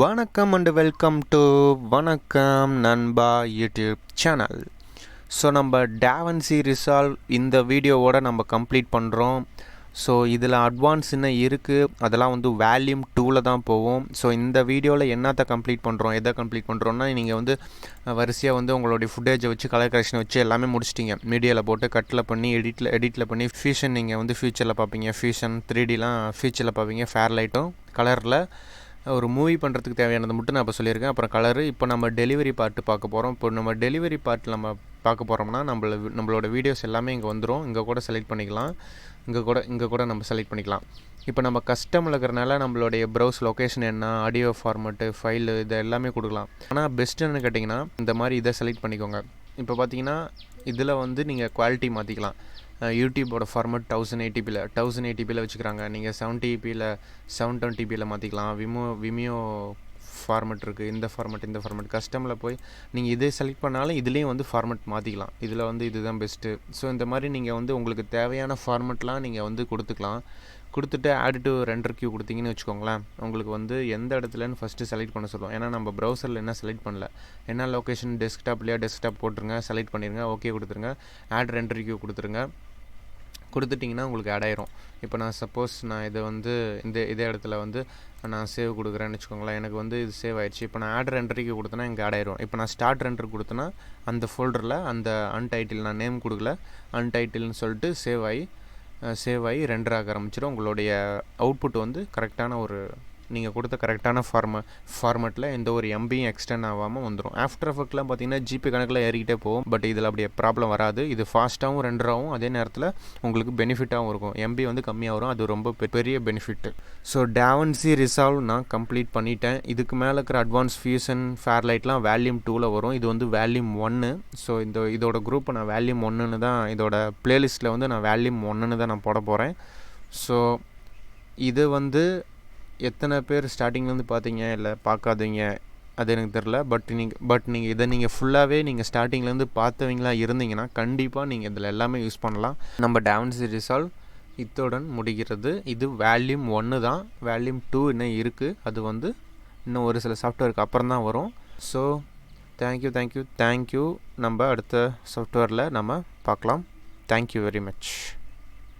வணக்கம் and welcome to வணக்கம் நண்பா யூடியூப் சேனல். ஸோ நம்ம DaVinci Resolve இந்த வீடியோவோட நம்ம கம்ப்ளீட் பண்ணுறோம். ஸோ இதில் அட்வான்ஸ் என்ன இருக்குது அதெல்லாம் வந்து வால்யூம் 2ல் தான் போவோம். ஸோ இந்த வீடியோவில் என்னத்தை கம்ப்ளீட் பண்ணுறோம், எதை கம்ப்ளீட் பண்ணுறோன்னா, நீங்கள் வந்து வரிசையாக வந்து உங்களுடைய ஃபுட்டேஜை வச்சு கலர் கரெக்ஷன் வச்சு எல்லாமே முடிச்சிட்டிங்க. மீடியாவில் போட்டு கட்டில் பண்ணி எடிட்டில் பண்ணி ஃபியூஷன் நீங்கள் வந்து ஃபியூச்சரில் பார்ப்பீங்க. ஃபியூஷன் 3Dலாம் ஃபியூச்சரில் பார்ப்பீங்க. ஃபேர்லைட்டும் கலரில் ஒரு மூவி பண்ணுறதுக்கு தேவையானது மட்டும் நான் இப்போ சொல்லியிருக்கேன். அப்புறம் கலரு. இப்போ நம்ம டெலிவரி பார்ட்டு பார்க்க போகிறோம். இப்போ நம்ம டெலிவரி பார்ட்டில் நம்ம பார்க்க போகிறோம்னா நம்மளோட வீடியோஸ் எல்லாமே இங்கே வந்துடும். இங்கே கூட செலக்ட் பண்ணிக்கலாம். இங்கே கூட நம்ம செலக்ட் பண்ணிக்கலாம். இப்போ நம்ம கஸ்டமில் இருக்கிறனால நம்மளுடைய ப்ரௌஸ் லொக்கேஷன் என்ன, ஆடியோ ஃபார்மெட்டு, ஃபைலு, இது எல்லாமே கொடுக்கலாம். ஆனால் பெஸ்ட்டுன்னு கேட்டிங்கன்னா இந்த மாதிரி இதை செலக்ட் பண்ணிக்கோங்க. இப்போ பார்த்தீங்கன்னா இதில் வந்து நீங்கள் குவாலிட்டி மாற்றிக்கலாம். யூடியூபோட ஃபார்மெட் 1080பியில் வச்சுக்கிறாங்க. நீங்கள் 720பியில் மாற்றிக்கலாம். விமியோ ஃபார்மெட் இருக்குது. இந்த ஃபார்மெட் கஸ்டமில் போய் நீங்கள் இதே செலக்ட் பண்ணாலும் இதுலேயும் வந்து ஃபார்மெட் மாற்றிக்கலாம். இதில் வந்து இதுதான் பெஸ்ட்டு. ஸோ இந்த மாதிரி நீங்கள் வந்து உங்களுக்கு தேவையான ஃபார்மெட்லாம் நீங்கள் வந்து கொடுத்துட்டு ஆட் டு ரெண்டர் கியூ கொடுத்தீங்கன்னு வச்சுக்கோங்களேன். உங்களுக்கு வந்து எந்த இடத்துலன்னு ஃபஸ்ட்டு செலக்ட் பண்ண சொல்லுவோம். ஏன்னா நம்ம ப்ரௌசரில் என்ன செலக்ட் பண்ணல, என்ன லொக்கேஷன் டெஸ்க்டாப் போட்டுருங்க, செலக்ட் பண்ணிடுங்க, ஓகே கொடுத்துருங்க, ஆட் ரெண்டர் கியூ கொடுத்துட்டிங்கன்னா உங்களுக்கு ஆட் ஆயிரும். இப்போ நான் சப்போஸ் நான் இதை வந்து இதே இடத்துல வந்து நான் சேவ் கொடுக்குறேன்னு வச்சுக்கோங்களேன். எனக்கு வந்து இது சேவ் ஆயிடுச்சு. இப்போ நான் ஆட் ரெண்டருக்கு கொடுத்தேன்னா இங்கே ஆட் ஆயிரும். இப்போ நான் ஸ்டார்ட் ரெண்டர் கொடுத்தேன்னா அந்த ஃபோல்டரில் அந்த அன்டைட்டில், நான் நேம் கொடுக்கல, அன்டைட்டில்னு சொல்லிட்டு சேவ் ஆகி ரெண்டர் ஆக ஆரம்பிச்சிடும். உங்களுடைய அவுட்புட் வந்து கரெக்டான நீங்கள் கொடுத்த கரெக்டான ஃபார்மெட்டில் எந்த ஒரு எம்பியும் எக்ஸ்டெண்ட் ஆகாமல் வந்துடும். ஆஃப்டர் எஃபெக்ட்லாம் பார்த்தீங்கன்னா ஜிபி கணக்கில் ஏறிக்கிட்டே போகும். பட் இதில் அப்படியே ப்ராப்ளம் வராது. இது ஃபாஸ்ட்டாகவும் ரெண்டராகவும் அதே நேரத்தில் உங்களுக்கு பெனிஃபிட்டாகவும் இருக்கும். எம்பி வந்து கம்மியாக வரும். அது ரொம்ப பெரிய பெனிஃபிட்டு. ஸோ DaVinci Resolve நான் கம்ப்ளீட் பண்ணிட்டேன். இதுக்கு மேலே இருக்கிற அட்வான்ஸ் ஃபியூஷன் ஃபேர்லைட்லாம் வால்யூம் 2ல் வரும். இது வந்து வால்யூம் 1. ஸோ இதோட குரூப்பை நான் வால்யூம் 1ன்னு தான், இதோட பிளேலிஸ்ட்டில் வந்து நான் வால்யூம் 1ன்னு தான் நான் போட போகிறேன். ஸோ இது வந்து எத்தனை பேர் ஸ்டார்டிங்லேருந்து பார்த்தீங்க இல்லை பார்க்காதீங்க அது எனக்கு தெரில. பட் நீங்கள் இதை ஃபுல்லாகவே நீங்கள் ஸ்டார்டிங்லேருந்து பார்த்தவங்களா இருந்தீங்கன்னா கண்டிப்பாக நீங்கள் இதில் எல்லாமே யூஸ் பண்ணலாம். நம்ம DaVinci Resolve இத்துடன் முடிகிறது. இது வால்யூம் 1 தான். வால்யூம் 2 இன்னும் இருக்குது. அது வந்து இன்னும் ஒரு சில சாஃப்ட்வேருக்கு அப்புறம் தான் வரும். So thank you. நம்ம அடுத்த சாஃப்ட்வேரில் நம்ம பார்க்கலாம். Thank you very much.